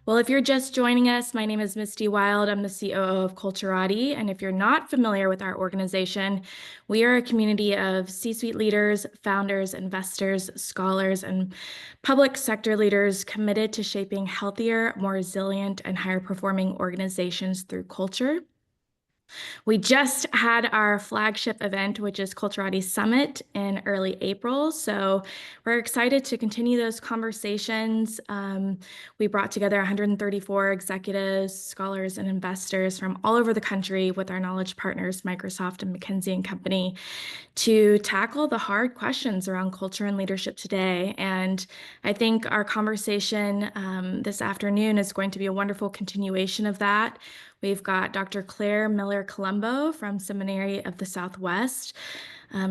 Well, if you're just joining us, my name is Misty Wild. I'm the COO of Culturati. And if you're not familiar with our organization, we are a community of C-suite leaders, founders, investors, scholars, and public sector leaders committed to shaping healthier, more resilient, and higher performing organizations through culture. We just had our flagship event, which is Culturati Summit in early April. So we're excited to continue those conversations. We brought together 134 executives, scholars, and investors from all over the country with our knowledge partners, Microsoft and McKinsey and Company, to tackle the hard questions around culture and leadership today. And I think our conversation this afternoon is going to be a wonderful continuation of that. We've got Dr. Claire Miller Colombo from Seminary of the Southwest.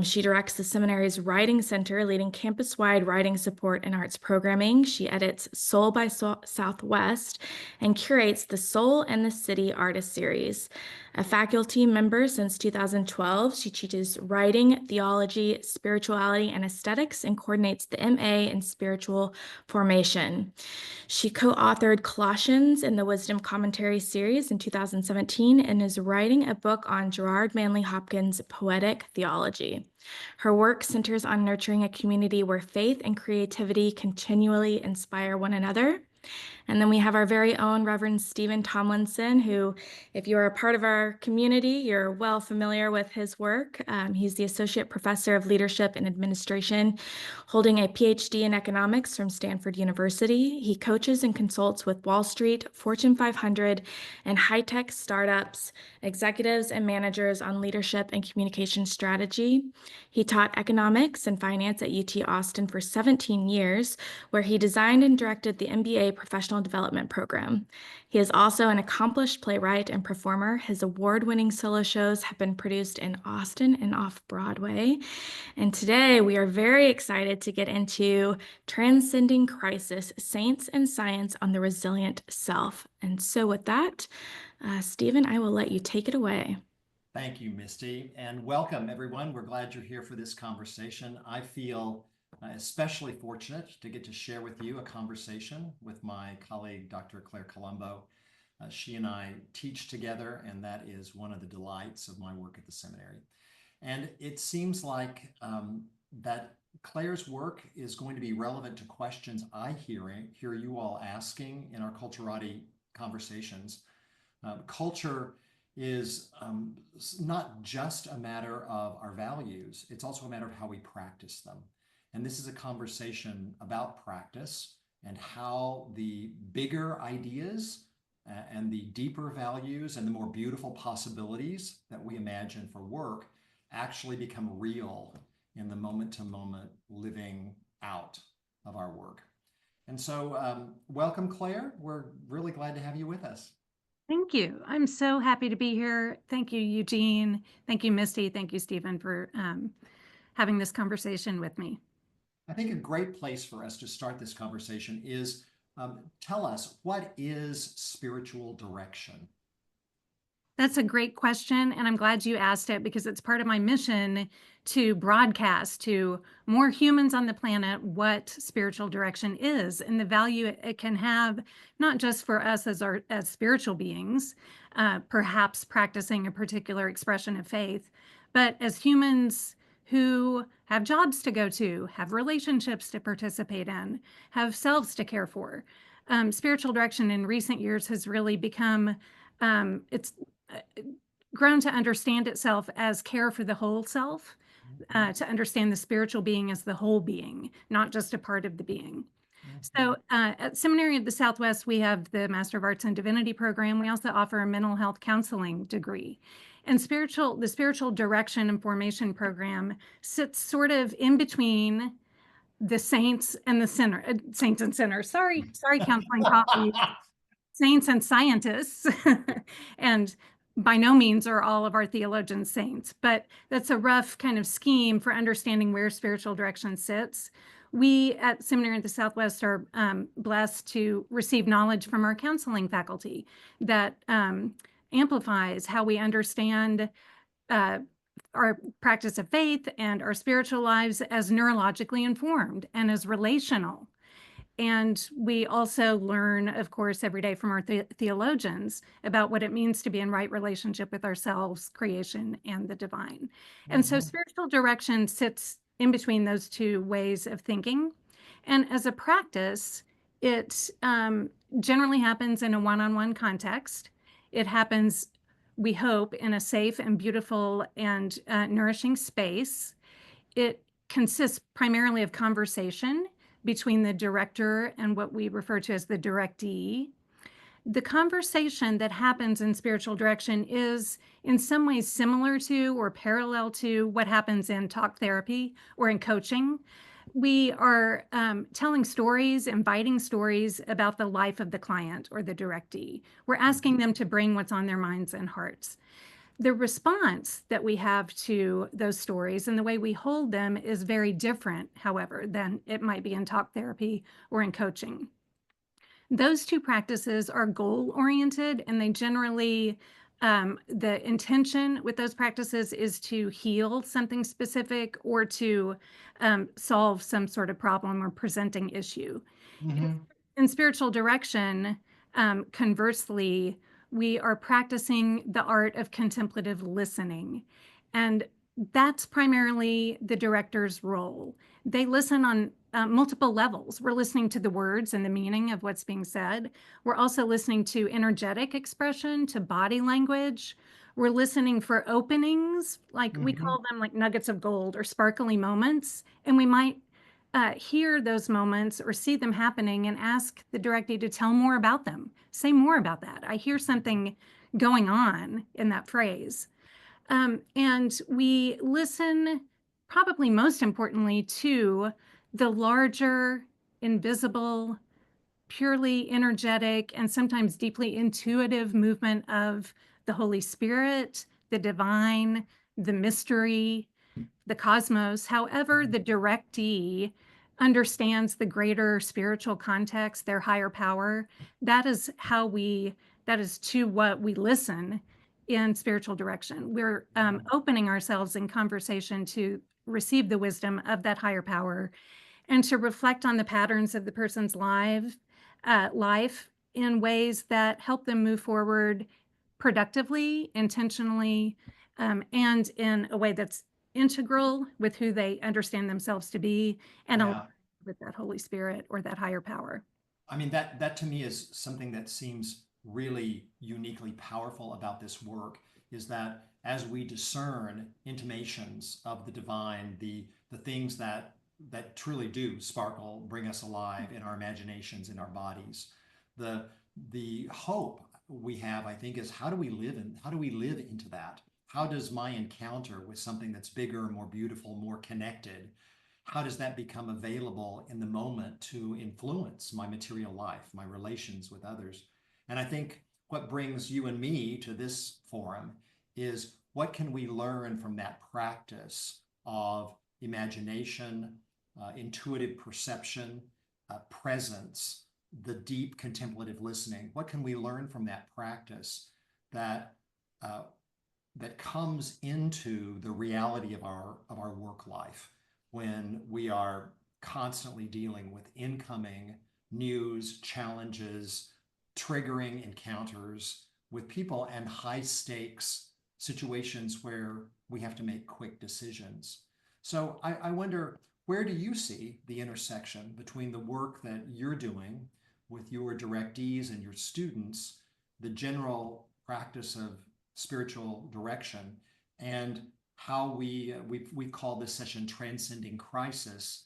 She directs the seminary's Writing Center, leading campus-wide writing support and arts programming. She edits Soul by Southwest and curates the Soul and the City Artist Series. A faculty member since 2012, she teaches writing, theology, spirituality, and aesthetics, and coordinates the MA in spiritual formation. She co-authored Colossians in the Wisdom Commentary series in 2017 and is writing a book on Gerard Manley Hopkins' poetic theology. Her work centers on nurturing a community where faith and creativity continually inspire one another. And then we have our very own Reverend Stephen Tomlinson, who, if you are a part of our community, you're well familiar with his work. He's the Associate Professor of Leadership and Administration, holding a PhD in economics from Stanford University. He coaches and consults with Wall Street, Fortune 500, and high-tech startups, executives and managers on leadership and communication strategy. He taught economics and finance at UT Austin for 17 years, where he designed and directed the MBA Professional Development Program. He is also an accomplished playwright and performer. His award-winning solo shows have been produced in Austin and off-Broadway. And today we are very excited to get into Transcending Crisis, Saints and Science on the Resilient Self. And so with that, Stephen, I will let you take it away. Thank you, Misty, and welcome everyone. We're glad you're here for this conversation. I feel especially fortunate to get to share with you a conversation with my colleague, Dr. Claire Colombo. She and I teach together, and that is one of the delights of my work at the seminary. And it seems like that Claire's work is going to be relevant to questions I hear you all asking in our Culturati conversations. Culture is not just a matter of our values, it's also a matter of how we practice them. And this is a conversation about practice and how the bigger ideas and the deeper values and the more beautiful possibilities that we imagine for work actually become real in the moment-to-moment living out of our work. And so welcome, Claire. We're really glad to have you with us. Thank you. I'm so happy to be here. Thank you, Eugene. Thank you, Misty. Thank you, Stephen, for having this conversation with me. I think a great place for us to start this conversation is tell us, what is spiritual direction? That's a great question, and I'm glad you asked it because it's part of my mission to broadcast to more humans on the planet what spiritual direction is and the value it can have, not just for us as spiritual beings, perhaps practicing a particular expression of faith, but as humans who have jobs to go to, have relationships to participate in, have selves to care for. Spiritual direction in recent years has really become, it's grown to understand itself as care for the whole self, to understand the spiritual being as the whole being, not just a part of the being. So at Seminary of the Southwest, we have the Master of Arts in Divinity program. We also offer a mental health counseling degree. And the spiritual direction and formation program sits sort of in between the saints and the saints and sinners. Sorry, counseling coffee. Saints and scientists. And by no means are all of our theologians saints, but that's a rough kind of scheme for understanding where spiritual direction sits. We at Seminary of the Southwest are blessed to receive knowledge from our counseling faculty that amplifies how we understand our practice of faith and our spiritual lives as neurologically informed and as relational. And we also learn, of course, every day from our theologians about what it means to be in right relationship with ourselves, creation, and the divine. And so Mhm. spiritual direction sits in between those two ways of thinking. And as a practice, it generally happens in a one-on-one context. It happens, we hope, in a safe and beautiful and nourishing space. It consists primarily of conversation between the director and what we refer to as the directee. The conversation that happens in spiritual direction is in some ways similar to or parallel to what happens in talk therapy or in coaching. We are telling stories, inviting stories about the life of the client or the directee. We're asking them to bring what's on their minds and hearts. The response that we have to those stories and the way we hold them is very different, however, than it might be in talk therapy or in coaching. Those two practices are goal oriented, and they generally, the intention with those practices is to heal something specific or to solve some sort of problem or presenting issue. In, Mhm. in spiritual direction, conversely, we are practicing the art of contemplative listening. And that's primarily the director's role. They listen on multiple levels. We're listening to the words and the meaning of what's being said. We're also listening to energetic expression, to body language. We're listening for openings, like we Mhm. call them like nuggets of gold or sparkly moments. And we might hear those moments or see them happening and ask the directee to tell more about them. Say more about that. I hear something going on in that phrase. And we listen, probably most importantly, to the larger, invisible, purely energetic, and sometimes deeply intuitive movement of the Holy Spirit, the divine, the mystery, the cosmos. However, the directee understands the greater spiritual context, their higher power. That is how that is to what we listen in spiritual direction. We're opening ourselves in conversation to receive the wisdom of that higher power and to reflect on the patterns of the person's life in ways that help them move forward productively, intentionally, and in a way that's integral with who they understand themselves to be and aligned Yeah. with that Holy Spirit or that higher power. I mean, that to me is something that seems really uniquely powerful about this work is that as we discern intimations of the divine, the things that truly do sparkle, bring us alive in our imaginations, in our bodies, the the hope we have, I think, is how do we live into that? How does my encounter with something that's bigger, more beautiful, more connected, how does that become available in the moment to influence my material life, my relations with others? And I think what brings you and me to this forum is what can we learn from that practice of imagination, intuitive perception, presence, the deep contemplative listening? What can we learn from that practice that uh, that comes into the reality of our work life when we are constantly dealing with incoming news, challenges, triggering encounters with people and high stakes situations where we have to make quick decisions. So I wonder, where do you see the intersection between the work that you're doing with your directees and your students, the general practice of spiritual direction, and how we call this session Transcending Crisis,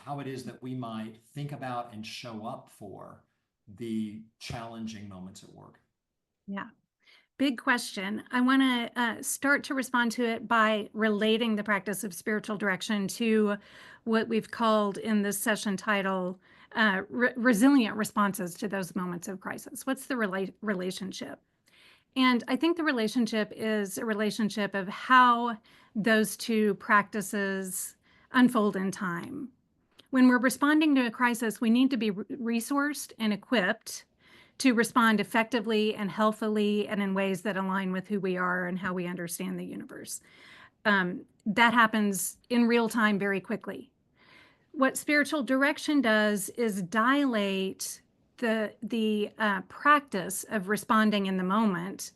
how it is that we might think about and show up for the challenging moments at work. Yeah. Big question. I want to start to respond to it by relating the practice of spiritual direction to what we've called in this session title resilient responses to those moments of crisis. What's the relationship? And I think the relationship is a relationship of how those two practices unfold in time. When we're responding to a crisis, we need to be resourced and equipped to respond effectively and healthily and in ways that align with who we are and how we understand the universe. That happens in real time very quickly. what spiritual direction does is dilate the practice of responding in the moment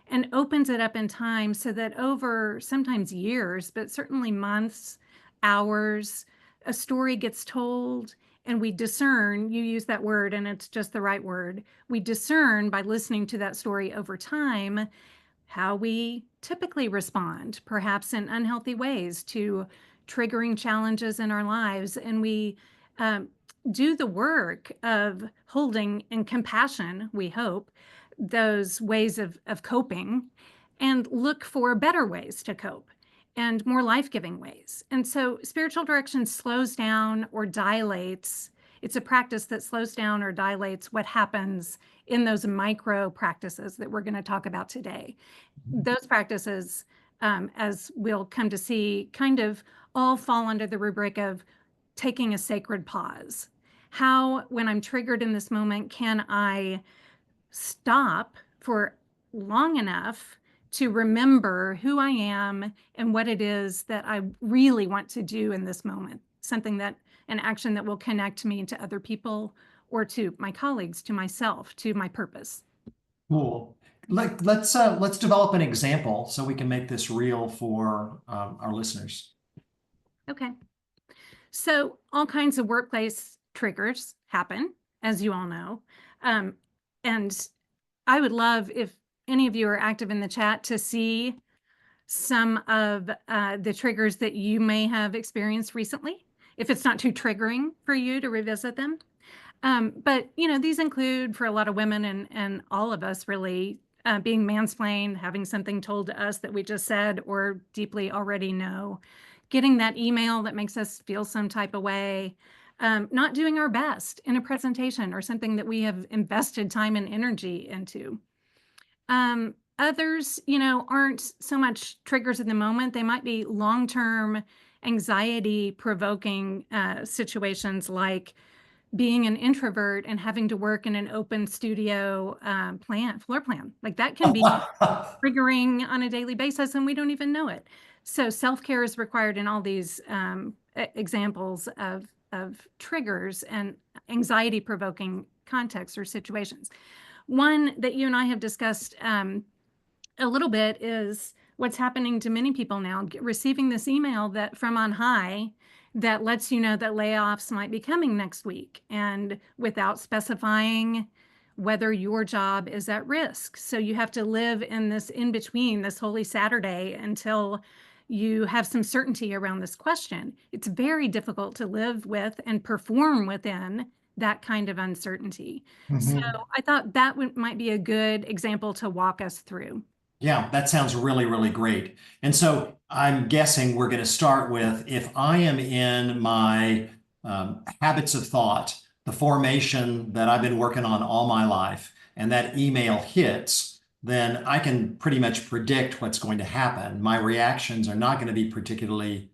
and opens it up in time so that over sometimes years, but certainly months, hours, a story gets told and we discern, you use that word and it's just the right word. We discern by listening to that story over time how we typically respond, perhaps in unhealthy ways, to triggering challenges in our lives. And we um, do the work of holding in compassion, we hope, those ways of coping and look for better ways to cope and more life-giving ways. And so spiritual direction slows down or dilates. It's a practice that slows down or dilates what happens in those micro practices that we're going to talk about today. Those practices, as we'll come to see, kind of all fall under the rubric of taking a sacred pause. How, when I'm triggered in this moment, can I stop for long enough to remember who I am and what it is that I really want to do in this moment? Something that, an action that will connect me to other people or to my colleagues, to myself, to my purpose. Cool. Let's develop an example so we can make this real for our listeners. Okay. So all kinds of workplace triggers happen, as you all know. And I would love if any of you are active in the chat to see some of the triggers that you may have experienced recently, if it's not too triggering for you to revisit them. But, you know, these include for a lot of women and all of us really being mansplained, having something told to us that we just said or deeply already know, getting that email that makes us feel some type of way, not doing our best in a presentation or something that we have invested time and energy into. Others, you know, aren't so much triggers in the moment. They might be long-term anxiety provoking situations like being an introvert and having to work in an open studio floor plan. Like that can be triggering on a daily basis and we don't even know it. So self-care is required in all these examples of triggers and anxiety provoking contexts or situations. One that you and I have discussed a little bit is what's happening to many people now, receiving this email that from on high that lets you know that layoffs might be coming next week and without specifying whether your job is at risk. So you have to live in this in between, this holy Saturday, until you have some certainty around this question. It's very difficult to live with and perform within that kind of uncertainty. So I thought that might be a good example to walk us through. Yeah, that sounds really, really great. And so I'm guessing we're going to start with if I am in my habits of thought, the formation that I've been working on all my life, and that email hits, then I can pretty much predict what's going to happen. My reactions are not going to be particularly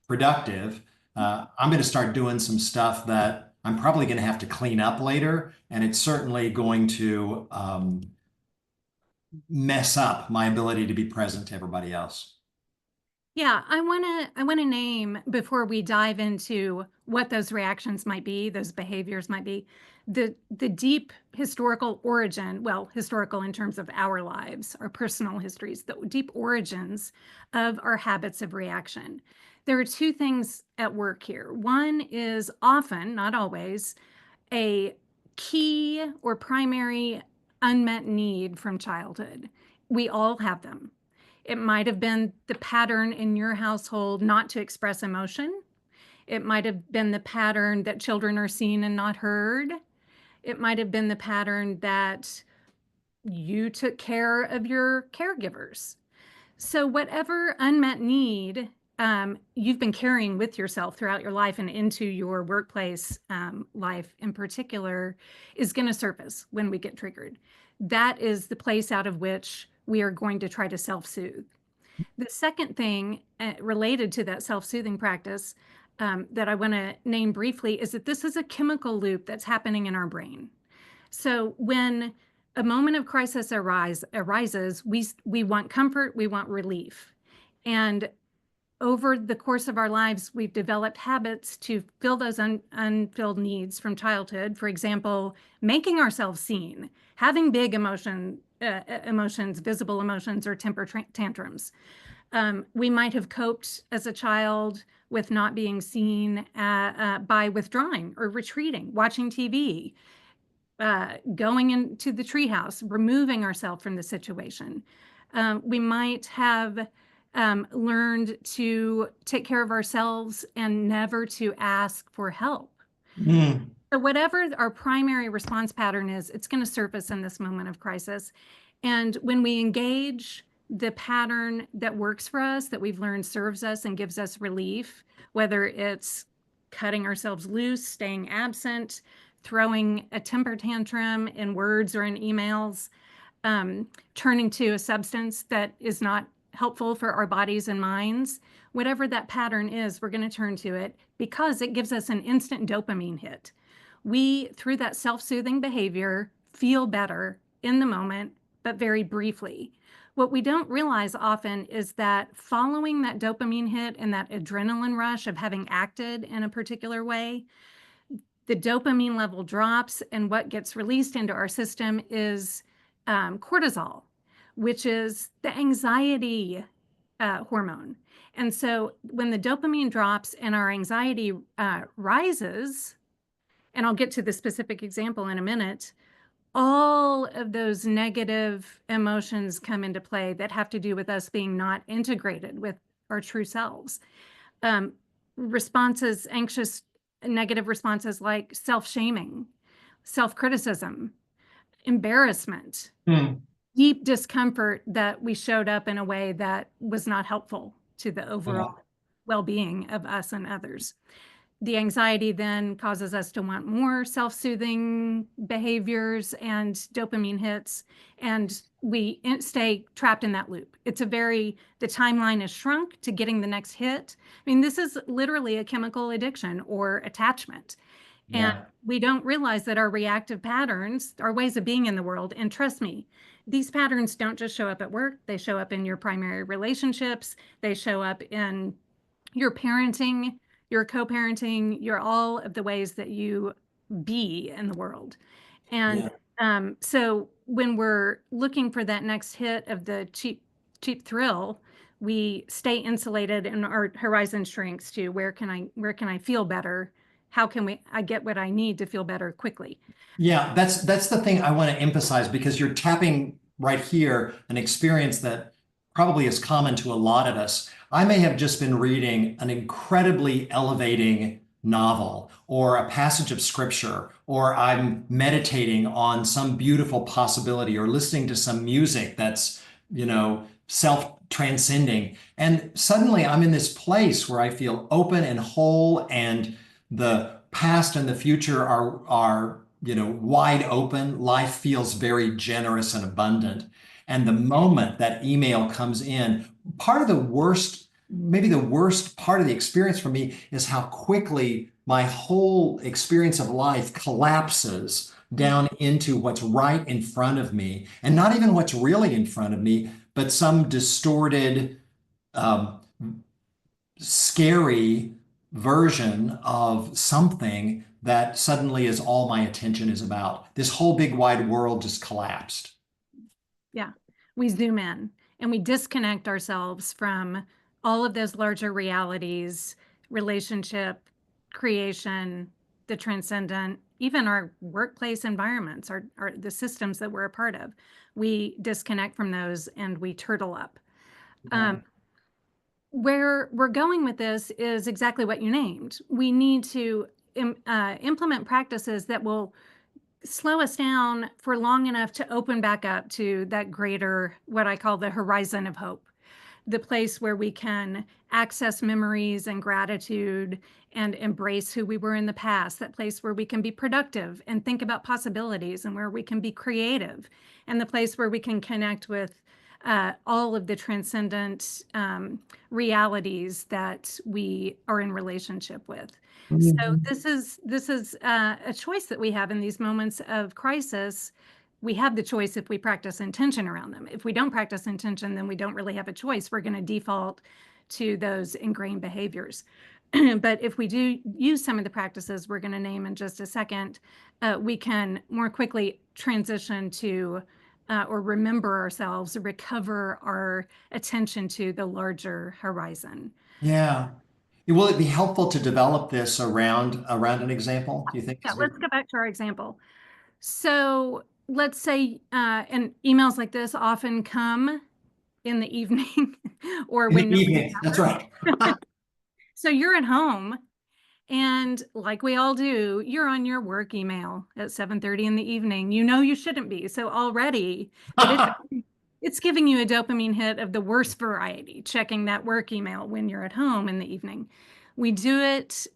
productive. I'm going to start doing some stuff that I'm probably going to have to clean up later, and it's certainly going to mess up my ability to be present to everybody else. Yeah, I want to name before we dive into what those reactions might be, those behaviors might be, the deep historical origin, well, historical in terms of our lives, our personal histories, the deep origins of our habits of reaction. There are two things at work here. One is often, not always, a key or primary unmet need from childhood. We all have them. It might have been the pattern in your household not to express emotion. It might have been the pattern that children are seen and not heard. It might have been the pattern that you took care of your caregivers. So whatever unmet need you've been carrying with yourself throughout your life and into your workplace life in particular is going to surface when we get triggered. That is the place out of which we are going to try to self-soothe. The second thing related to that self-soothing practice that I want to name briefly is that this is a chemical loop that's happening in our brain. So when a moment of crisis arises, we want comfort, we want relief. And over the course of our lives, we've developed habits to fill those unfilled needs from childhood. For example, making ourselves seen, having big emotions, visible emotions, or temper tantrums. We might have coped as a child with not being seen by withdrawing or retreating, watching TV, going into the treehouse, removing ourselves from the situation. We might have learned to take care of ourselves and never to ask for help. Mm. So whatever our primary response pattern is, it's going to surface in this moment of crisis. And when we engage the pattern that works for us, that we've learned serves us and gives us relief, whether it's cutting ourselves loose, staying absent, throwing a temper tantrum in words or in emails, turning to a substance that is not helpful for our bodies and minds, whatever that pattern is, we're going to turn to it because it gives us an instant dopamine hit. We, through that self-soothing behavior, feel better in the moment, but very briefly. What we don't realize often is that following that dopamine hit and that adrenaline rush of having acted in a particular way, the dopamine level drops, and what gets released into our system is cortisol, which is the anxiety hormone. And so when the dopamine drops and our anxiety rises, and I'll get to the specific example in a minute, all of those negative emotions come into play that have to do with us being not integrated with our true selves. Responses, anxious, negative responses like self-shaming, self-criticism, embarrassment, Mm. deep discomfort that we showed up in a way that was not helpful to the overall well-being of us and others. The anxiety then causes us to want more self-soothing behaviors and dopamine hits, and we stay trapped in that loop. The timeline is shrunk to getting the next hit. I mean, this is literally a chemical addiction or attachment. And Yeah. we don't realize that our reactive patterns are ways of being in the world. And trust me, these patterns don't just show up at work. They show up in your primary relationships. They show up in your parenting, your co-parenting, your all of the ways that you be in the world. And so when we're looking for that next hit of the cheap thrill, we stay insulated and our horizon shrinks to where can I feel better? How can I get what I need to feel better quickly? Yeah, that's the thing I want to emphasize because you're tapping right here an experience that probably is common to a lot of us. I may have just been reading an incredibly elevating novel or a passage of scripture, or I'm meditating on some beautiful possibility or listening to some music that's, self-transcending. And suddenly I'm in this place where I feel open and whole, and the past and the future are wide open. Life feels very generous and abundant. And the moment that email comes in, part of the worst, maybe the worst part of the experience for me is how quickly my whole experience of life collapses down into what's right in front of me, and not even what's really in front of me, but some distorted, um, scary version of something that suddenly is all my attention is about. This whole big wide world just collapsed. Yeah, we zoom in and we disconnect ourselves from all of those larger realities, relationship, creation, the transcendent, even our workplace environments, the systems that we're a part of. We disconnect from those and we turtle up. Where we're going with this is exactly what you named. We need to implement practices that will slow us down for long enough to open back up to that greater, what I call the horizon of hope, the place where we can access memories and gratitude and embrace who we were in the past, that place where we can be productive and think about possibilities and where we can be creative, and the place where we can connect with all of the transcendent realities that we are in relationship with. So this is a choice that we have in these moments of crisis. We have the choice if we practice intention around them. If we don't practice intention, then we don't really have a choice. We're going to default to those ingrained behaviors. But if we do use some of the practices we're going to name in just a second, we can more quickly transition to or remember ourselves, recover our attention to the larger horizon. Yeah. Will it be helpful to develop this around an example, do you think? Yeah, let's go back to our example. So let's say, and emails like this often come in the evening or In the when nobody's evening, that's right. so you're at home, and like we all do, you're on your work email at 7:30 in the evening. You know you shouldn't be. So already, but it's giving you a dopamine hit of the worst variety, checking that work email when you're at home in the evening. We do it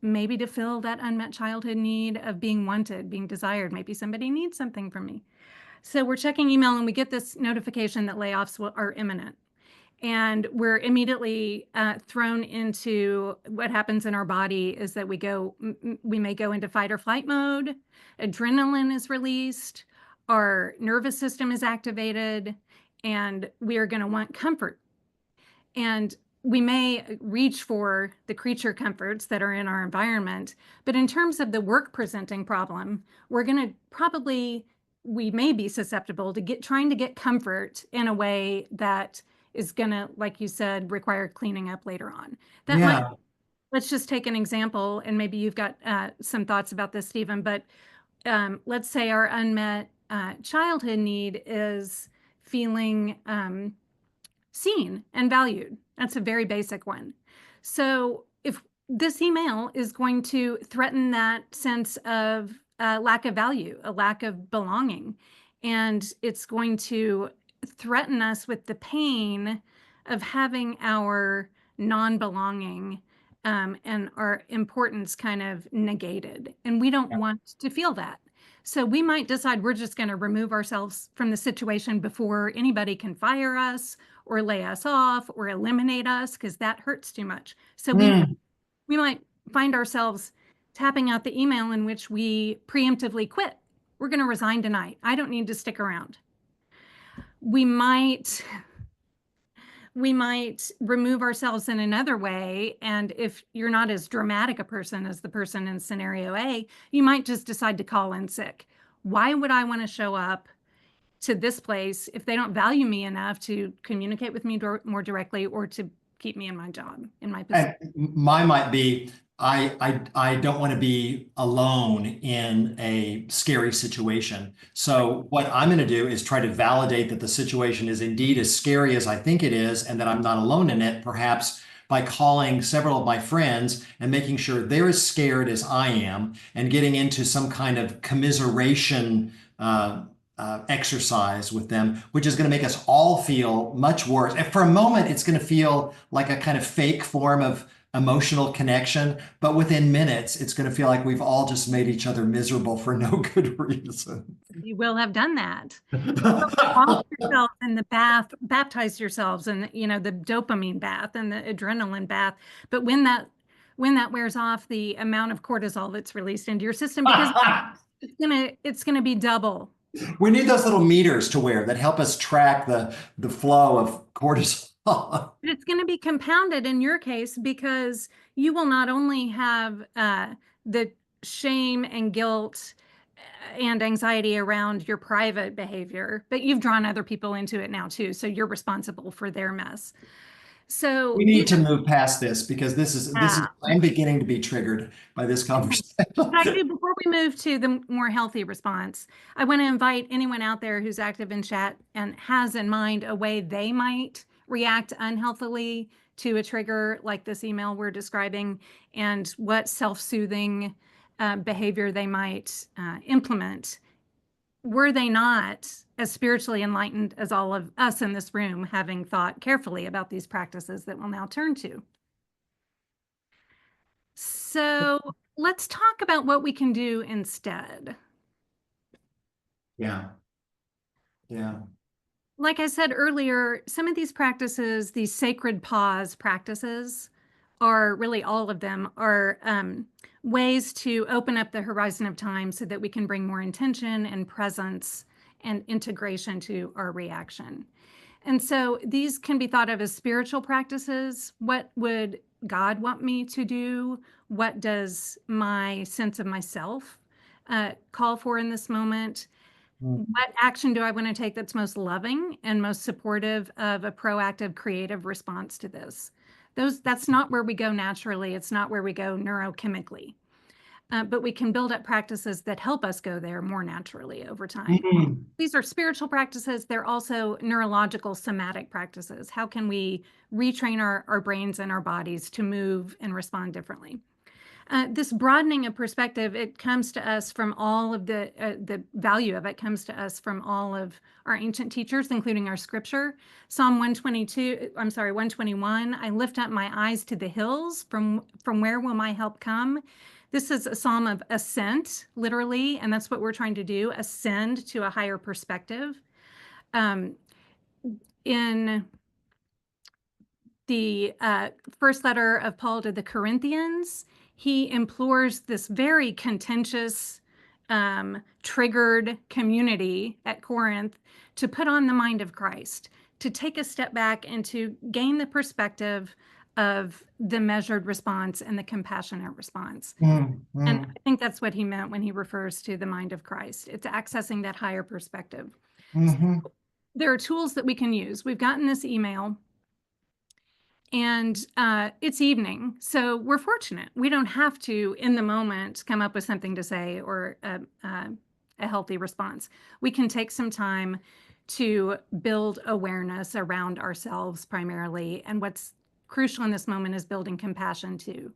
maybe to fill that unmet childhood need of being wanted, being desired. Maybe somebody needs something from me. So we're checking email and we get this notification that layoffs are imminent. And we're immediately thrown into what happens in our body is that we may go into fight or flight mode. Adrenaline is released, our nervous system is activated, and we are going to want comfort. And we may reach for the creature comforts that are in our environment. But in terms of the work presenting problem, we're going to we may be susceptible to trying to get comfort in a way that is going to, like you said, require cleaning up later on. Let's just take an example, and maybe you've got some thoughts about this, Stephen, but let's say our unmet childhood need is feeling seen and valued. That's a very basic one. So if this email is going to threaten that sense of lack of value, a lack of belonging, and it's going to threaten us with the pain of having our non-belonging and our importance kind of negated. And we don't want to feel that. So we might decide we're just going to remove ourselves from the situation before anybody can fire us or lay us off or eliminate us, because that hurts too much. So we might find ourselves tapping out the email in which we preemptively quit. We're going to resign tonight. I don't need to stick around. We might remove ourselves in another way. And if you're not as dramatic a person as the person in scenario A, you might just decide to call in sick. Why would I want to show up to this place if they don't value me enough to communicate with me more directly or to keep me in my job, in my position? Mine might be, I don't want to be alone in a scary situation. So what I'm going to do is try to validate that the situation is indeed as scary as I think it is, and that I'm not alone in it, perhaps by calling several of my friends and making sure they're as scared as I am, and getting into some kind of commiseration exercise with them, which is going to make us all feel much worse. And for a moment, it's going to feel like a kind of fake form of emotional connection, but within minutes, it's going to feel like we've all just made each other miserable for no good reason. You will have done that. Wash yourself in the bath, baptize yourselves in the dopamine bath and the adrenaline bath. But when that wears off, the amount of cortisol that's released into your system, because it's gonna be double. We need those little meters to wear that help us track the flow of cortisol. But it's going to be compounded in your case, because you will not only have the shame and guilt and anxiety around your private behavior, but you've drawn other people into it now too. So you're responsible for their mess. So we need to move past this, because I'm beginning to be triggered by this conversation. Before we move to the more healthy response, I want to invite anyone out there who's active in chat and has in mind a way they might react unhealthily to a trigger like this email we're describing, and what self-soothing behavior they might implement were they not as spiritually enlightened as all of us in this room, having thought carefully about these practices that we'll now turn to. So let's talk about what we can do instead. Yeah. Like I said earlier, some of these practices, these sacred pause practices, are really all of them are ways to open up the horizon of time so that we can bring more intention and presence and integration to our reaction. And so these can be thought of as spiritual practices. What would God want me to do? What does my sense of myself call for in this moment? What action do I want to take that's most loving and most supportive of a proactive, creative response to this? That's not where we go naturally. It's not where we go neurochemically. But we can build up practices that help us go there more naturally over time. These are spiritual practices. They're also neurological somatic practices. How can we retrain our brains and our bodies to move and respond differently? This broadening of perspective, it comes to us from all of the value of it comes to us from all of our ancient teachers, including our scripture. Psalm 121, I lift up my eyes to the hills, from where will my help come? This is a psalm of ascent, literally, and that's what we're trying to do, ascend to a higher perspective. In the first letter of Paul to the Corinthians, he implores this very contentious, triggered community at Corinth to put on the mind of Christ, to take a step back and to gain the perspective of the measured response and the compassionate response. And I think that's what he meant when he refers to the mind of Christ. It's accessing that higher perspective. So there are tools that we can use. We've gotten this email, and it's evening, so we're fortunate. We don't have to, in the moment, come up with something to say or a healthy response. We can take some time to build awareness around ourselves primarily, and what's crucial in this moment is building compassion too.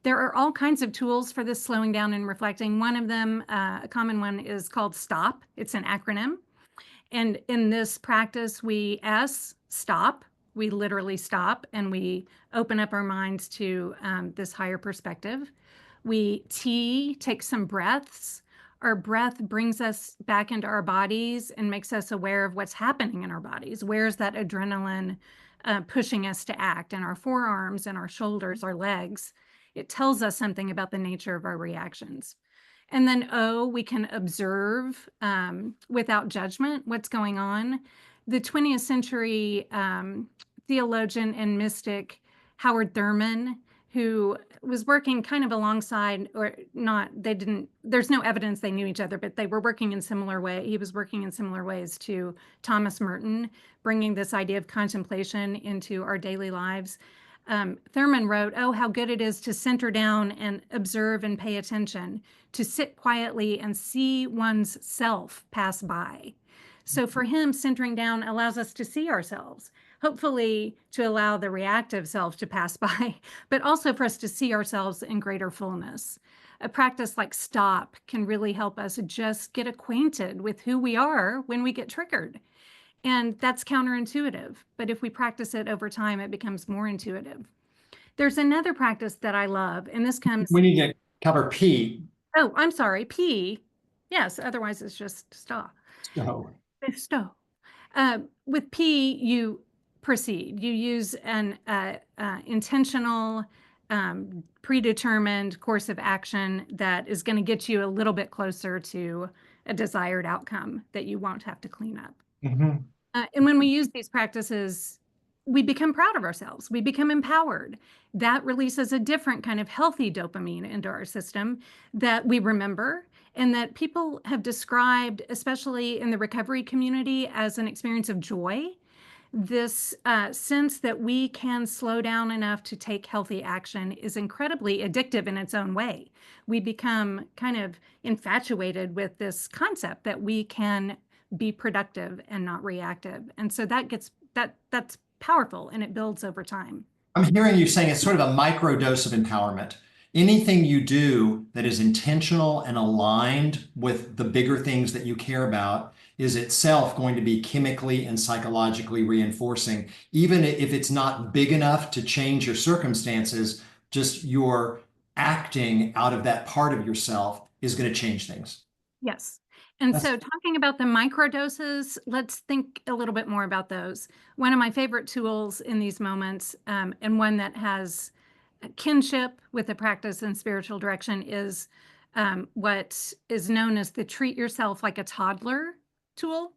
There are all kinds of tools for this slowing down and reflecting. One of them, a common one, is called STOP. It's an acronym. And in this practice, we stop. We literally stop and we open up our minds to this higher perspective. We take some breaths. Our breath brings us back into our bodies and makes us aware of what's happening in our bodies. Where's that adrenaline pushing us to act in our forearms and our shoulders, our legs? It tells us something about the nature of our reactions. And then we can observe without judgment what's going on. The 20th century theologian and mystic Howard Thurman, who was working kind of alongside, or not, there's no evidence they knew each other, but they were working in similar way. He was working in similar ways to Thomas Merton, bringing this idea of contemplation into our daily lives. Thurman wrote, "Oh, how good it is to center down and observe and pay attention, to sit quietly and see one's self pass by." So for him, centering down allows us to see ourselves, hopefully to allow the reactive self to pass by, but also for us to see ourselves in greater fullness. A practice like STOP can really help us just get acquainted with who we are when we get triggered. And that's counterintuitive, but if we practice it over time, it becomes more intuitive. There's another practice that I love, and this comes... We need to cover P. Oh, I'm sorry, P. Yes, otherwise it's just STA. So. STA. With P, you proceed. You use an intentional, predetermined course of action that is going to get you a little bit closer to a desired outcome that you won't have to clean up. And when we use these practices, we become proud of ourselves. We become empowered. That releases a different kind of healthy dopamine into our system that we remember and that people have described, especially in the recovery community, as an experience of joy. This sense that we can slow down enough to take healthy action is incredibly addictive in its own way. We become kind of infatuated with this concept that we can be productive and not reactive. And so that's powerful, and it builds over time. I'm hearing you saying it's sort of a micro dose of empowerment. Anything you do that is intentional and aligned with the bigger things that you care about is itself going to be chemically and psychologically reinforcing. Even if it's not big enough to change your circumstances, just your acting out of that part of yourself is going to change things. Yes. And so talking about the microdoses, let's think a little bit more about those. One of my favorite tools in these moments, and one that has kinship with the practice and spiritual direction, is what is known as the treat yourself like a toddler tool.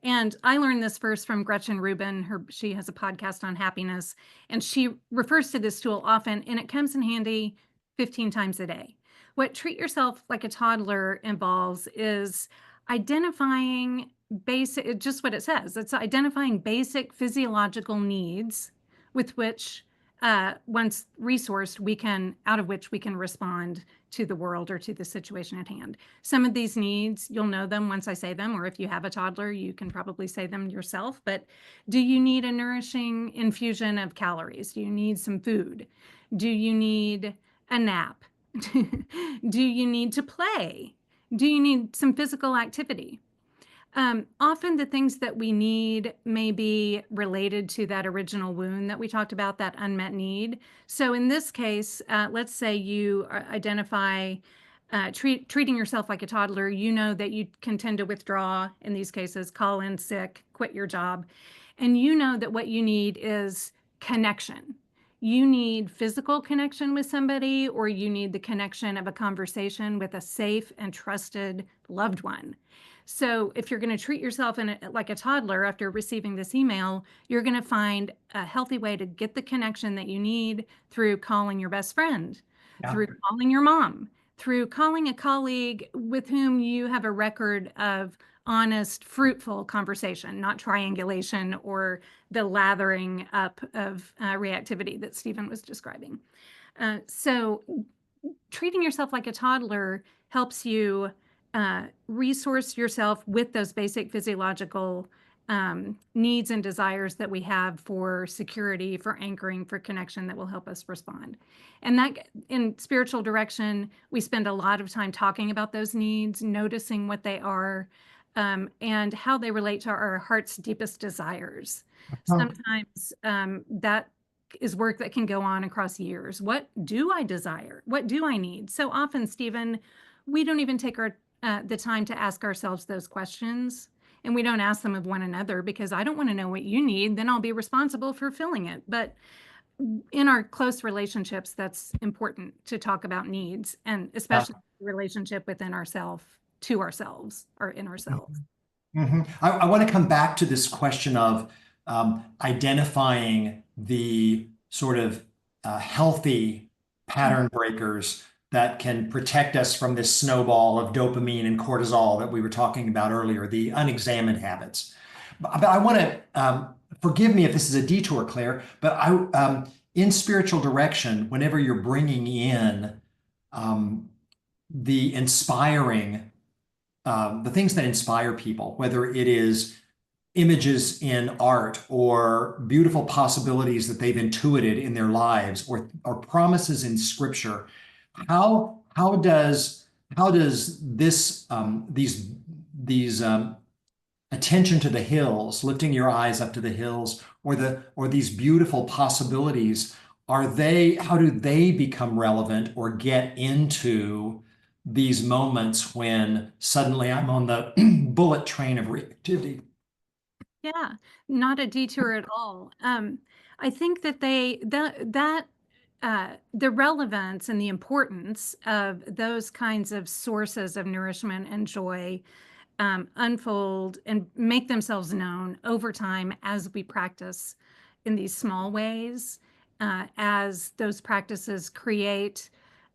And I learned this first from Gretchen Rubin. She has a podcast on happiness, and she refers to this tool often, and it comes in handy 15 times a day. What treat yourself like a toddler involves is identifying basic, just what it says. It's identifying basic physiological needs with which, once resourced, out of which we can respond to the world or to the situation at hand. Some of these needs, you'll know them once I say them, or if you have a toddler, you can probably say them yourself. But do you need a nourishing infusion of calories? Do you need some food? Do you need a nap? Do you need to play? Do you need some physical activity? Often the things that we need may be related to that original wound that we talked about, that unmet need. So in this case, let's say you identify treating yourself like a toddler. You know that you can tend to withdraw in these cases, call in sick, quit your job. And you know that what you need is connection. You need physical connection with somebody, or you need the connection of a conversation with a safe and trusted loved one. So if you're going to treat yourself like a toddler after receiving this email, you're going to find a healthy way to get the connection that you need through calling your best friend, through calling your mom, through calling a colleague with whom you have a record of honest, fruitful conversation, not triangulation or the lathering up of reactivity that Stephen was describing. So treating yourself like a toddler helps you resource yourself with those basic physiological needs and desires that we have for security, for anchoring, for connection, that will help us respond. And that in spiritual direction, we spend a lot of time talking about those needs, noticing what they are, and how they relate to our heart's deepest desires. Sometimes that is work that can go on across years. What do I desire? What do I need? So often, Stephen, we don't even take the time to ask ourselves those questions. And we don't ask them of one another because I don't want to know what you need. Then I'll be responsible for filling it. But in our close relationships, that's important to talk about needs, and especially the relationship within ourselves, to ourselves, or in ourselves. I want to come back to this question of identifying the sort of healthy pattern breakers that can protect us from this snowball of dopamine and cortisol that we were talking about earlier, the unexamined habits. But I want to, forgive me if this is a detour, Claire, but in spiritual direction, whenever you're bringing in the inspiring, the things that inspire people, whether it is images in art or beautiful possibilities that they've intuited in their lives, or promises in scripture, how does this these attention to the hills, lifting your eyes up to the hills, or these beautiful possibilities, how do they become relevant or get into these moments when suddenly I'm on the bullet train of reactivity? Yeah, not a detour at all. I think that the relevance and the importance of those kinds of sources of nourishment and joy unfold and make themselves known over time as we practice in these small ways, as those practices create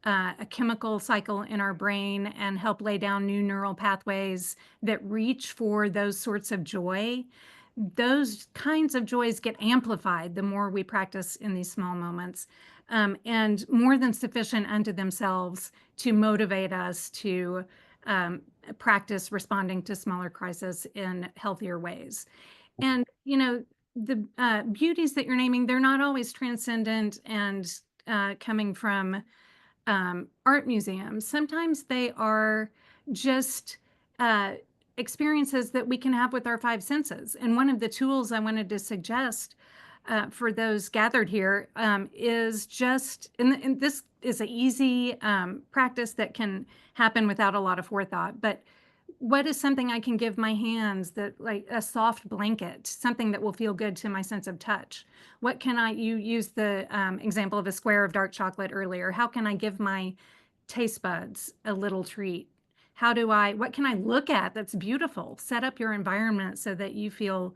a chemical cycle in our brain and help lay down new neural pathways that reach for those sorts of joy. Those kinds of joys get amplified the more we practice in these small moments, and more than sufficient unto themselves to motivate us to practice responding to smaller crises in healthier ways. And, the beauties that you're naming, they're not always transcendent and coming from art museums. Sometimes they are just experiences that we can have with our five senses. And one of the tools I wanted to suggest for those gathered here is just, and this is an easy practice that can happen without a lot of forethought, but what is something I can give my hands, that like a soft blanket, something that will feel good to my sense of touch? What can you used the example of a square of dark chocolate earlier. How can I give my taste buds a little treat? what can I look at that's beautiful? Set up your environment so that you feel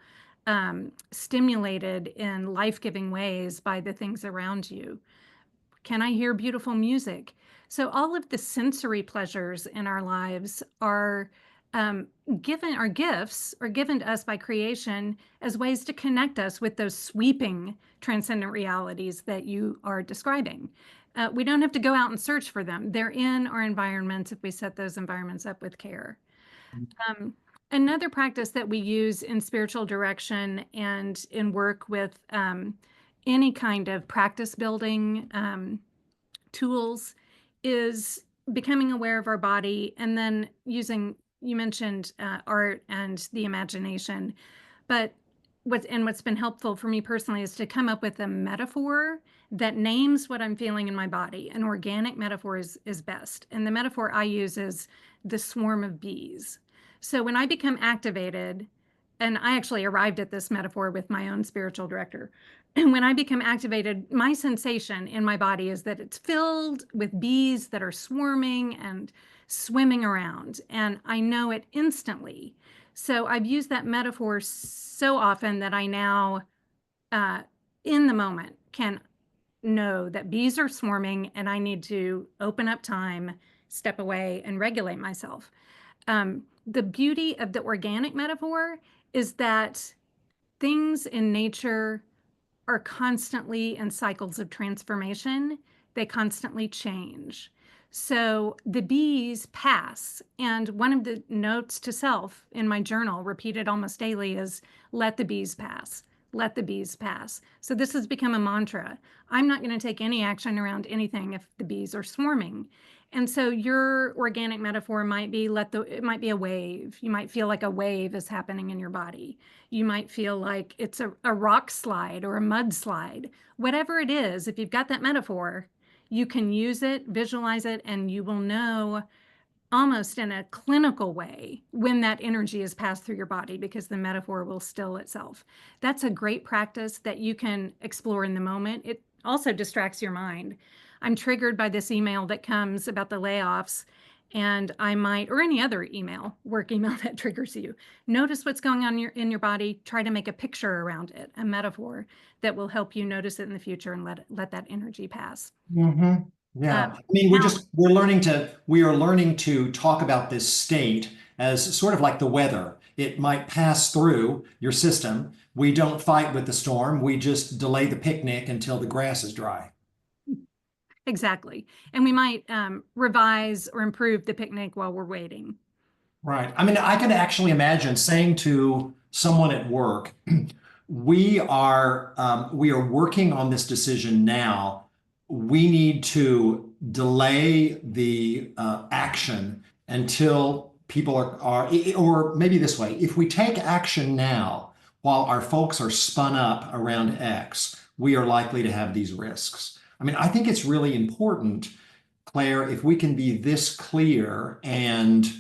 stimulated in life-giving ways by the things around you. Can I hear beautiful music? So all of the sensory pleasures in our lives are gifts are given to us by creation as ways to connect us with those sweeping transcendent realities that you are describing. We don't have to go out and search for them. They're in our environments if we set those environments up with care. Um, Another practice that we use in spiritual direction and in work with any kind of practice building tools is becoming aware of our body and then using, you mentioned art and the imagination, but what's been helpful for me personally is to come up with a metaphor that names what I'm feeling in my body. An organic metaphor is best. And the metaphor I use is the swarm of bees. So when I become activated, and I actually arrived at this metaphor with my own spiritual director. And when I become activated, my sensation in my body is that it's filled with bees that are swarming and swimming around. And I know it instantly. So I've used that metaphor so often that I now, in the moment, can know that bees are swarming and I need to open up time, step away, and regulate myself. The beauty of the organic metaphor is that things in nature are constantly in cycles of transformation. They constantly change. So the bees pass. And one of the notes to self in my journal, repeated almost daily, is let the bees pass. Let the bees pass. So this has become a mantra. I'm not going to take any action around anything if the bees are swarming. And so your organic metaphor might be it might be a wave. You might feel like a wave is happening in your body. You might feel like it's a rock slide or a mudslide. Whatever it is, if you've got that metaphor, you can use it, visualize it, and you will know almost in a clinical way when that energy is passed through your body because the metaphor will still itself. That's a great practice that you can explore in the moment. It also distracts your mind. I'm triggered by this email that comes about the layoffs, and I might, or any other email, work email that triggers you. Notice what's going on in your body. Try to make a picture around it, a metaphor that will help you notice it in the future and let that energy pass. Mhm. Yeah. I mean, Now, we are learning to talk about this state as sort of like the weather. It might pass through your system. We don't fight with the storm. We just delay the picnic until the grass is dry. exactly. And we might revise or improve the picnic while we're waiting. Right. I mean, I can actually imagine saying to someone at work, we are working on this decision now. We need to delay the action until people or maybe this way, if we take action now while our folks are spun up around X, we are likely to have these risks. I mean, I think it's really important, Claire, if we can be this clear and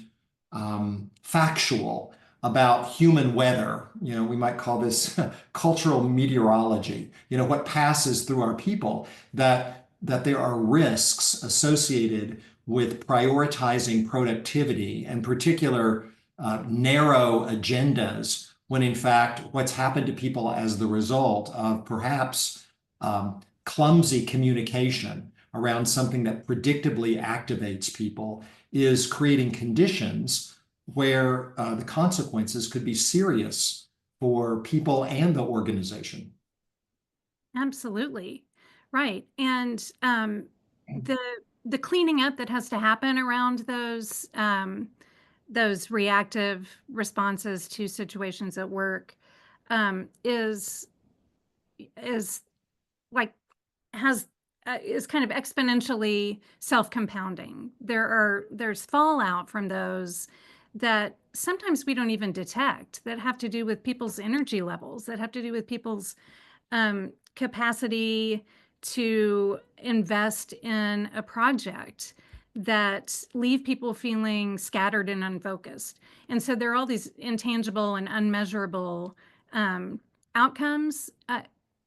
factual about human weather. You know, we might call this cultural meteorology. You know, what passes through our people, that there are risks associated with prioritizing productivity and particular narrow agendas, when in fact what's happened to people as the result of perhaps clumsy communication around something that predictably activates people is creating conditions where the consequences could be serious for people and the organization. Absolutely. Right. And the the cleaning up that has to happen around those reactive responses to situations at work is like has is kind of exponentially self-compounding. There's fallout from those that sometimes we don't even detect, that have to do with people's energy levels, that have to do with people's capacity to invest in a project, that leave people feeling scattered and unfocused. And so there are all these intangible and unmeasurable outcomes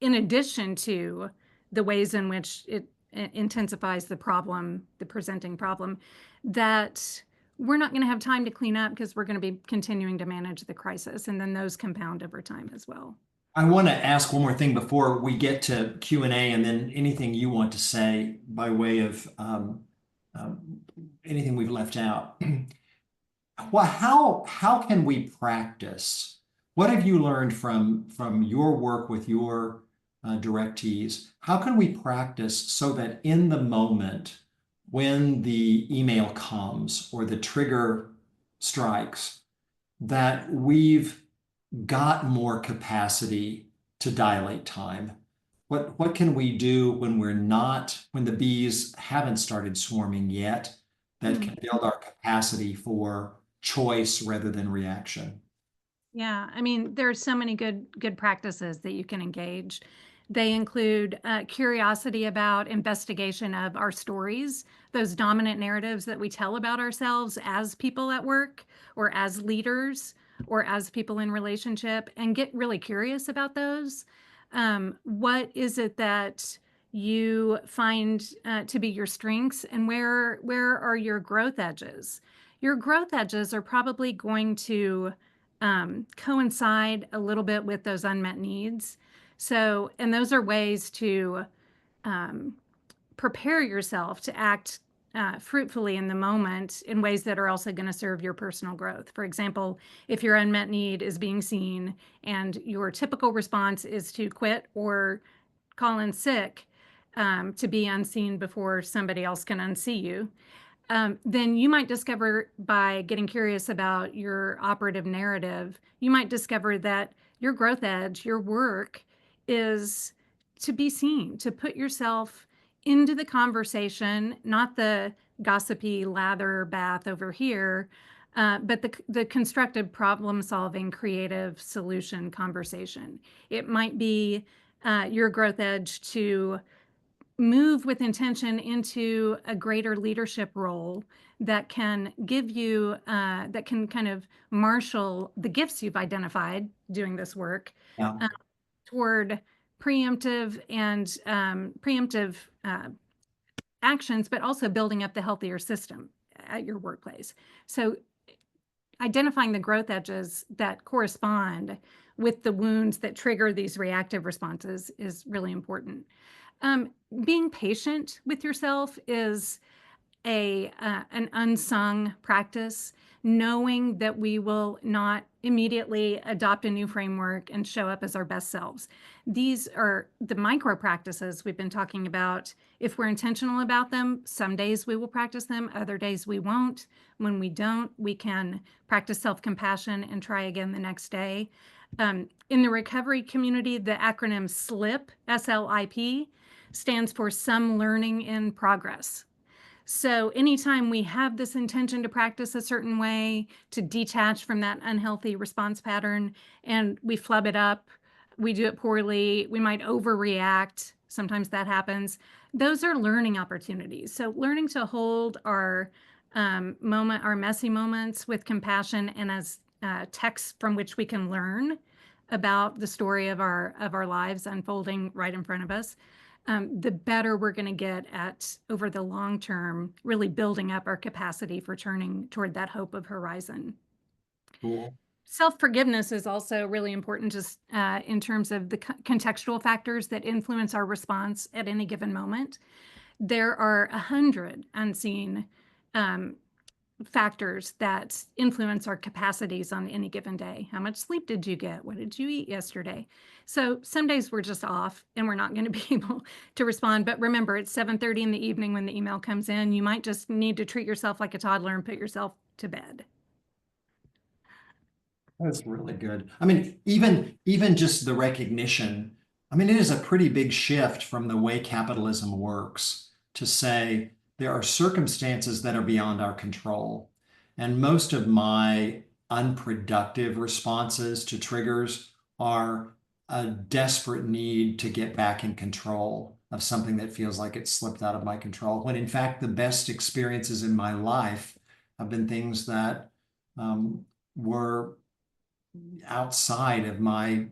in addition to the ways in which it intensifies the problem, the presenting problem, that we're not going to have time to clean up because we're going to be continuing to manage the crisis. And then those compound over time as well. I want to ask one more thing before we get to Q&A, and then anything you want to say by way of um, anything we've left out. Well, how can we practice? What have you learned from your work with your directees? How can we practice so that in the moment when the email comes or the trigger strikes, that we've got more capacity to dilate time? What can we do when when the bees haven't started swarming yet, that can build our capacity for choice rather than reaction? Yeah, I mean, there are so many good practices that you can engage. They include curiosity about investigation of our stories, those dominant narratives that we tell about ourselves as people at work or as leaders or as people in relationship, and get really curious about those. What is it that you find to be your strengths, and where are your growth edges? Your growth edges are probably going to coincide a little bit with those unmet needs. So, and those are ways to um, prepare yourself to act fruitfully in the moment in ways that are also going to serve your personal growth. For example, if your unmet need is being seen and your typical response is to quit or call in sick to be unseen before somebody else can unsee you, then you might discover, by getting curious about your operative narrative, you might discover that your growth edge, your work, is to be seen, to put yourself into the conversation, not the gossipy lather bath over here, but the constructive problem solving, creative solution conversation. It might be your growth edge to move with intention into a greater leadership role that can give you, that can kind of marshal the gifts you've identified doing this work Yeah. toward preemptive and preemptive actions, but also building up the healthier system at your workplace. So identifying the growth edges that correspond with the wounds that trigger these reactive responses is really important. Being patient with yourself is an unsung practice, knowing that we will not immediately adopt a new framework and show up as our best selves. These are the micro practices we've been talking about. If we're intentional about them, some days we will practice them, other days we won't. When we don't, we can practice self-compassion and try again the next day. In the recovery community, the acronym SLIP, S-L-I-P, stands for some learning in progress. So anytime we have this intention to practice a certain way, to detach from that unhealthy response pattern, and we flub it up, we do it poorly, we might overreact, sometimes that happens. Those are learning opportunities. So learning to hold our our messy moments with compassion and as texts from which we can learn about the story of our lives unfolding right in front of us, the better we're going to get at, over the long term, really building up our capacity for turning toward that hope of horizon. Cool. Self-forgiveness is also really important, just in terms of the contextual factors that influence our response at any given moment. There are 100 unseen factors that influence our capacities on any given day. How much sleep did you get? What did you eat yesterday? So some days we're just off and we're not going to be able to respond. But remember, it's 7:30 in the evening when the email comes in. You might just need to treat yourself like a toddler and put yourself to bed. That's really good. I mean, even just the recognition, I mean, it is a pretty big shift from the way capitalism works to say there are circumstances that are beyond our control. And most of my unproductive responses to triggers are a desperate need to get back in control of something that feels like it slipped out of my control, when in fact the best experiences in my life have been things that were outside of my,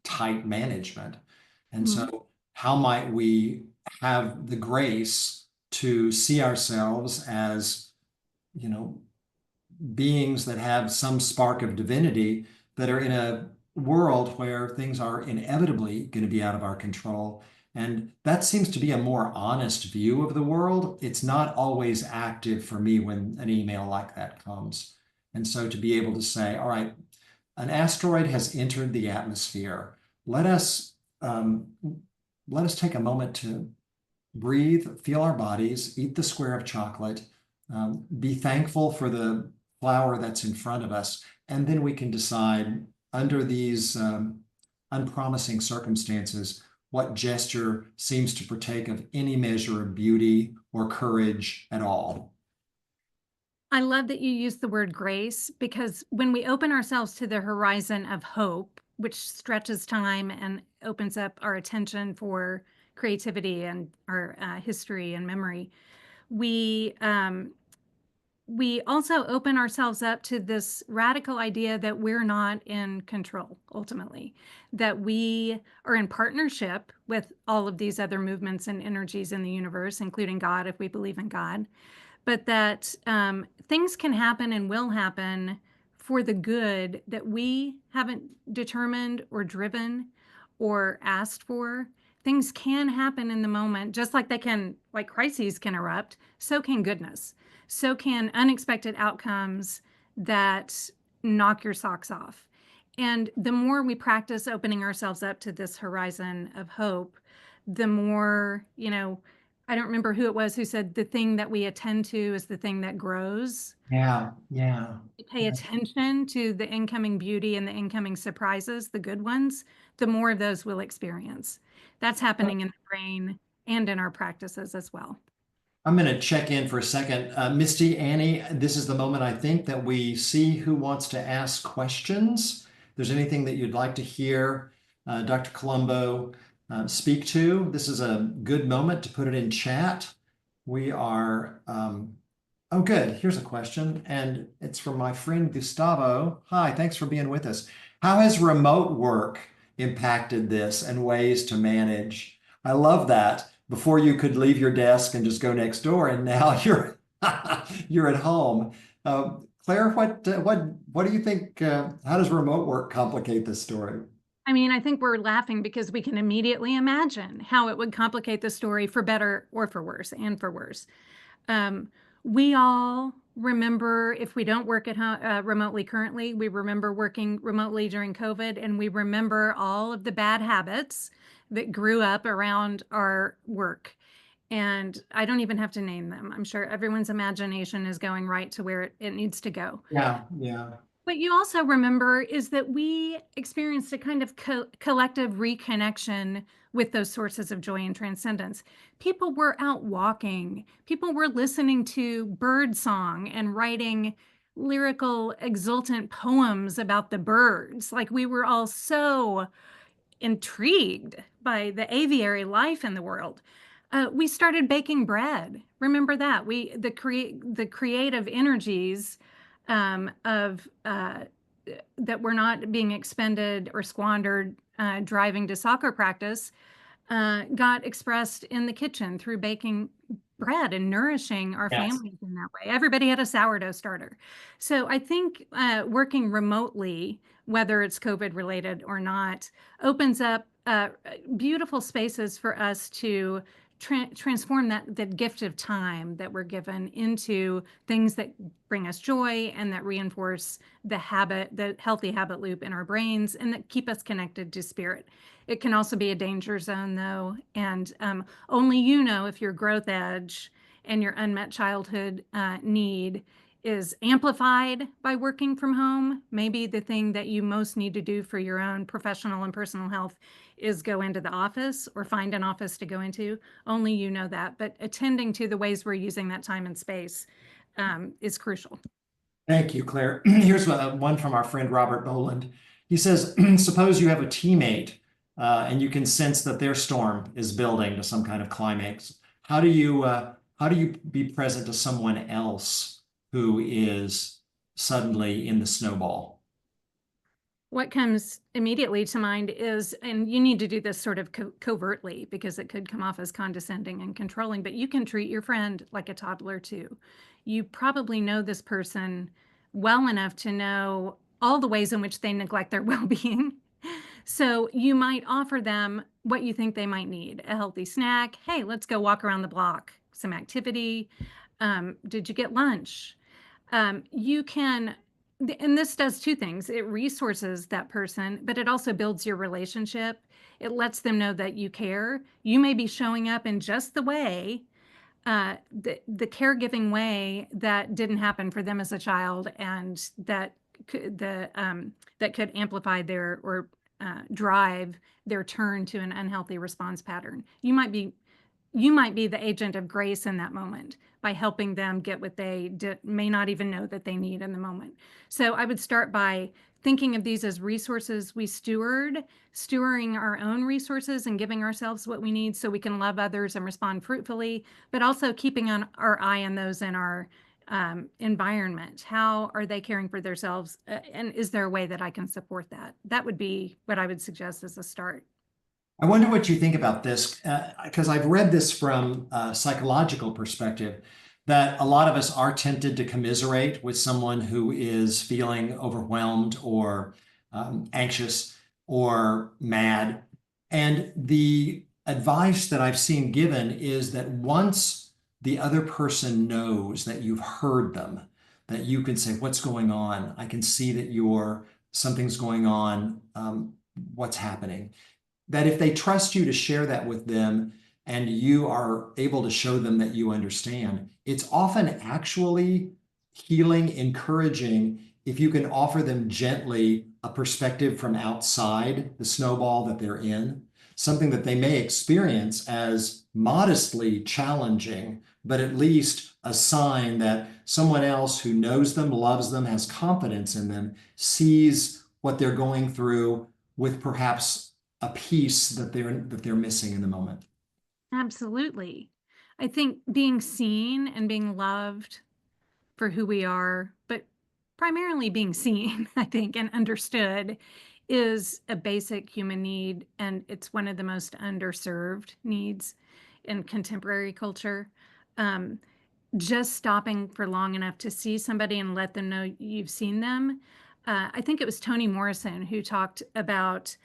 tight management. And so how might we have the grace to see ourselves as beings that have some spark of divinity that are in a world where things are inevitably going to be out of our control. And that seems to be a more honest view of the world. It's not always active for me when an email like that comes. And so to be able to say, all right, an asteroid has entered the atmosphere. Let us take a moment to breathe, feel our bodies, eat the square of chocolate, be thankful for the flower that's in front of us, and then we can decide under these unpromising circumstances what gesture seems to partake of any measure of beauty or courage at all. I love that you use the word grace, because when we open ourselves to the horizon of hope, which stretches time and opens up our attention for creativity and our history and memory, we also open ourselves up to this radical idea that we're not in control ultimately, that we are in partnership with all of these other movements and energies in the universe, including God, if we believe in God, but that things can happen and will happen for the good that we haven't determined or driven or asked for. Things can happen in the moment, just like like crises can erupt, so can goodness. So can unexpected outcomes that knock your socks off. And the more we practice opening ourselves up to this horizon of hope, the more, I don't remember who it was who said the thing that we attend to is the thing that grows. Yeah, yeah. We pay attention to the incoming beauty and the incoming surprises, the good ones, the more of those we'll experience. That's happening in the brain and in our practices as well. I'm going to check in for a second. Misty, Annie, this is the moment I think that we see who wants to ask questions. If there's anything that you'd like to hear Dr. Colombo speak to, this is a good moment to put it in chat. We are, oh, good. Here's a question, and it's from my friend Gustavo. Hi, thanks for being with us. How has remote work impacted this and ways to manage? I love that. Before you could leave your desk and just go next door, and now you're you're at home. Claire, what do you think? How does remote work complicate this story? I mean, I think we're laughing because we can immediately imagine how it would complicate the story for better or for worse, and for worse. We all remember, if we don't work at home remotely currently, we remember working remotely during COVID, and we remember all of the bad habits that grew up around our work. And I don't even have to name them. I'm sure everyone's imagination is going right to where it needs to go. Yeah, yeah. What you also remember is that we experienced a kind of collective reconnection with those sources of joy and transcendence. People were out walking, people were listening to bird song and writing lyrical, exultant poems about the birds. Like, we were all so intrigued by the aviary life in the world. We started baking bread. Remember that the creative energies of that were not being expended or squandered driving to soccer practice got expressed in the kitchen through baking bread and nourishing our Yes. families in that way. Everybody had a sourdough starter. So I think working remotely, whether it's COVID related or not, opens up beautiful spaces for us to transform that gift of time that we're given into things that bring us joy and that reinforce the healthy habit loop in our brains, and that keep us connected to spirit. It can also be a danger zone, though, and only you know if your growth edge and your unmet childhood need is amplified by working from home. Maybe the thing that you most need to do for your own professional and personal health is go into the office or find an office to go into. Only you know that. But attending to the ways we're using that time and space is crucial. Thank you, Claire. Here's one from our friend Robert Boland. He says, suppose you have a teammate and you can sense that their storm is building to some kind of climax. How do you be present to someone else who is suddenly in the snowball? What comes immediately to mind is, and you need to do this sort of covertly because it could come off as condescending and controlling, but you can treat your friend like a toddler too. You probably know this person well enough to know all the ways in which they neglect their well-being. So you might offer them what you think they might need, a healthy snack. Hey, let's go walk around the block, some activity. Did you get lunch? You can, and this does two things. It resources that person, but it also builds your relationship. It lets them know that you care. You may be showing up in just the way, the caregiving way that didn't happen for them as a child, and that that could amplify their or drive their turn to an unhealthy response pattern. You might be the agent of grace in that moment by helping them get what they may not even know that they need in the moment. So I would start by thinking of these as resources we stewarding our own resources and giving ourselves what we need so we can love others and respond fruitfully, but also keeping our eye on those in our environment. How are they caring for themselves? And is there a way that I can support that? That would be what I would suggest as a start. I wonder what you think about this, because I've read this from a psychological perspective, that a lot of us are tempted to commiserate with someone who is feeling overwhelmed or anxious or mad. And the advice that I've seen given is that once the other person knows that you've heard them, that you can say, "What's going on? I can see that something's going on. What's happening?" That if they trust you to share that with them and you are able to show them that you understand, it's often actually healing, encouraging if you can offer them gently a perspective from outside the snowball that they're in, something that they may experience as modestly challenging, but at least a sign that someone else who knows them, loves them, has confidence in them, sees what they're going through with perhaps a piece that they're missing in the moment. Absolutely. I think being seen and being loved for who we are, but primarily being seen, I think, and understood is a basic human need. And it's one of the most underserved needs in contemporary culture. Um, just stopping for long enough to see somebody and let them know you've seen them. I think it was Toni Morrison who talked about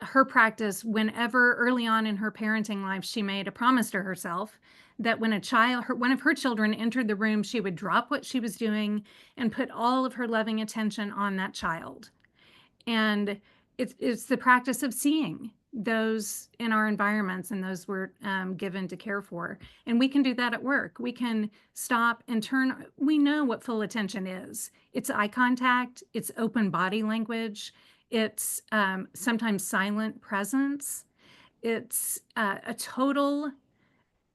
her practice whenever early on in her parenting life, she made a promise to herself that when one of her children entered the room, she would drop what she was doing and put all of her loving attention on that child. And it's the practice of seeing those in our environments and those we're given to care for. And we can do that at work. We can stop and turn. We know what full attention is. It's eye contact, it's open body language, it's sometimes silent presence, it's a total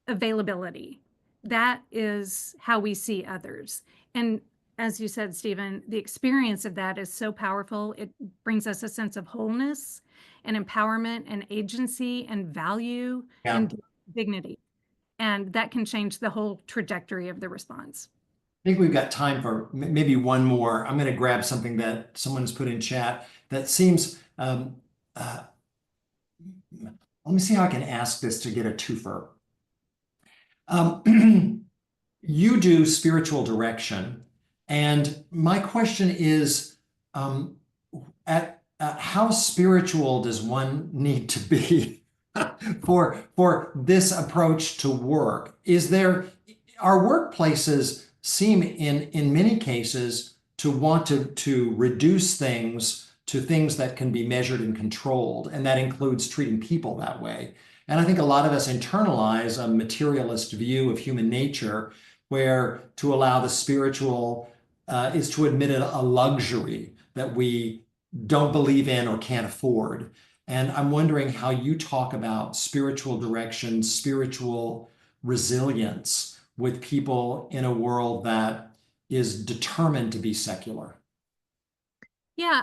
availability. That is how we see others. And as you said, Stephen, the experience of that is so powerful. It brings us a sense of wholeness and empowerment and agency and value Yeah. and dignity. And that can change the whole trajectory of the response. I think we've got time for maybe one more. I'm going to grab something that someone has put in chat that seems, let me see how I can ask this to get a twofer. You do spiritual direction, and my question is, at how spiritual does one need to be for this approach to work? Our workplaces seem in many cases to want to reduce things to things that can be measured and controlled, and that includes treating people that way. And I think a lot of us internalize a materialist view of human nature where to allow the spiritual is to admit a luxury that we don't believe in or can't afford. And I'm wondering how you talk about spiritual direction, spiritual resilience with people in a world that is determined to be secular. Yeah,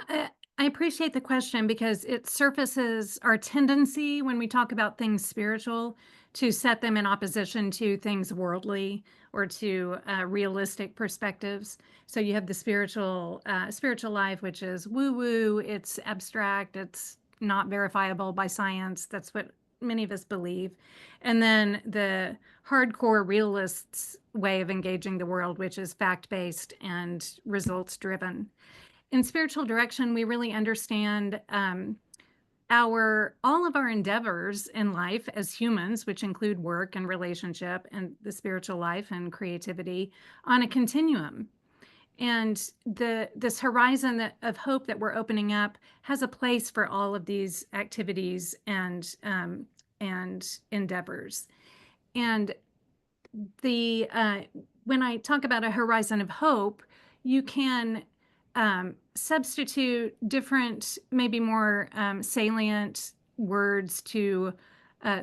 I appreciate the question because it surfaces our tendency when we talk about things spiritual to set them in opposition to things worldly or to realistic perspectives. So you have the spiritual life, which is woo-woo, it's abstract, it's not verifiable by science. That's what many of us believe. And then the hardcore realists' way of engaging the world, which is fact-based and results-driven. In spiritual direction, we really understand all of our endeavors in life as humans, which include work and relationship and the spiritual life and creativity, on a continuum. And this horizon of hope that we're opening up has a place for all of these activities and endeavors. And when I talk about a horizon of hope, you can substitute different, maybe more salient words to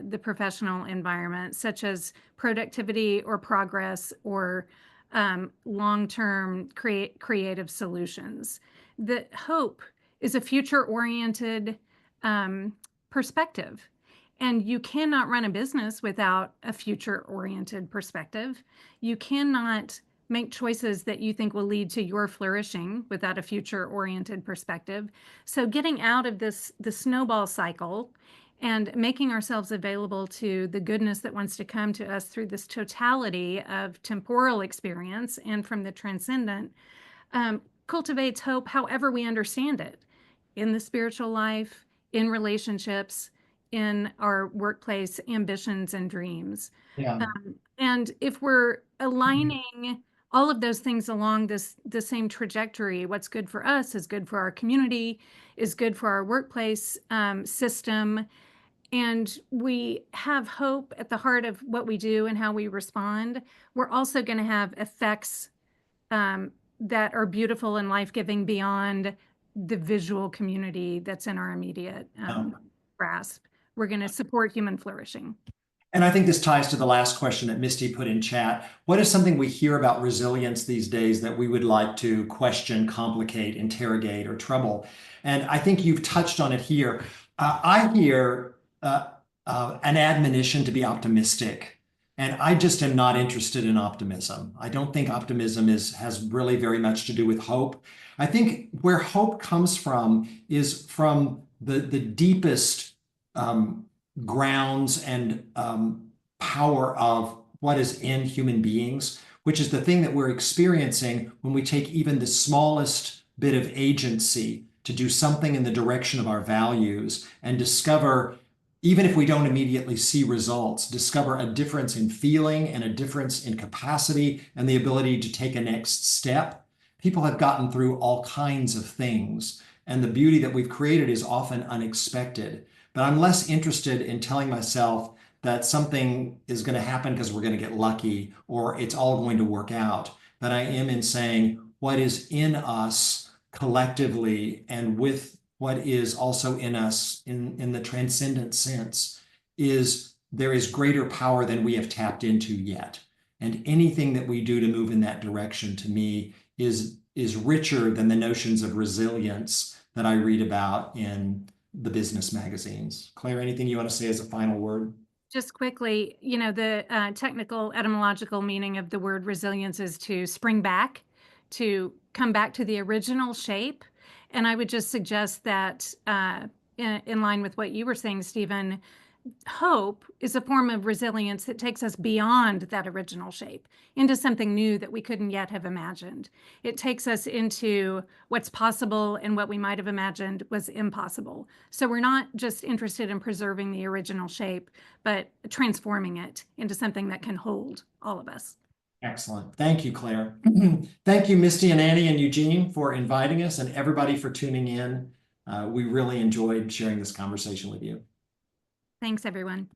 the professional environment, such as productivity or progress or long-term creative solutions. The hope is a future-oriented perspective. And you cannot run a business without a future-oriented perspective. You cannot make choices that you think will lead to your flourishing without a future-oriented perspective. So getting out of the snowball cycle and making ourselves available to the goodness that wants to come to us through this totality of temporal experience and from the transcendent cultivates hope however we understand it, in the spiritual life, in relationships, in our workplace ambitions and dreams. Yeah. And if we're aligning all of those things along the same trajectory, what's good for us is good for our community, is good for our workplace system. And we have hope at the heart of what we do and how we respond. We're also going to have effects that are beautiful and life-giving beyond the visual community that's in our immediate grasp. We're going to support human flourishing. And I think this ties to the last question that Misty put in chat. What is something we hear about resilience these days that we would like to question, complicate, interrogate, or trouble? And I think you've touched on it here. I hear an admonition to be optimistic. And I just am not interested in optimism. I don't think optimism has really very much to do with hope. I think where hope comes from is from the deepest grounds and power of what is in human beings, which is the thing that we're experiencing when we take even the smallest bit of agency to do something in the direction of our values and discover, even if we don't immediately see results, discover a difference in feeling and a difference in capacity and the ability to take a next step. People have gotten through all kinds of things, and the beauty that we've created is often unexpected. But I'm less interested in telling myself that something is going to happen because we're going to get lucky or it's all going to work out, than I am in saying what is in us collectively and with what is also in us in the transcendent sense is there is greater power than we have tapped into yet. And anything that we do to move in that direction, to me, is richer than the notions of resilience that I read about in the business magazines. Claire, anything you want to say as a final word? Just quickly, the technical etymological meaning of the word resilience is to spring back, to come back to the original shape. And I would just suggest that in line with what you were saying, Stephen, hope is a form of resilience that takes us beyond that original shape into something new that we couldn't yet have imagined. It takes us into what's possible and what we might have imagined was impossible. So we're not just interested in preserving the original shape, but transforming it into something that can hold all of us. Excellent. Thank you, Claire. Thank you, Misty and Annie and Eugene, for inviting us, and everybody for tuning in. We really enjoyed sharing this conversation with you. Thanks, everyone.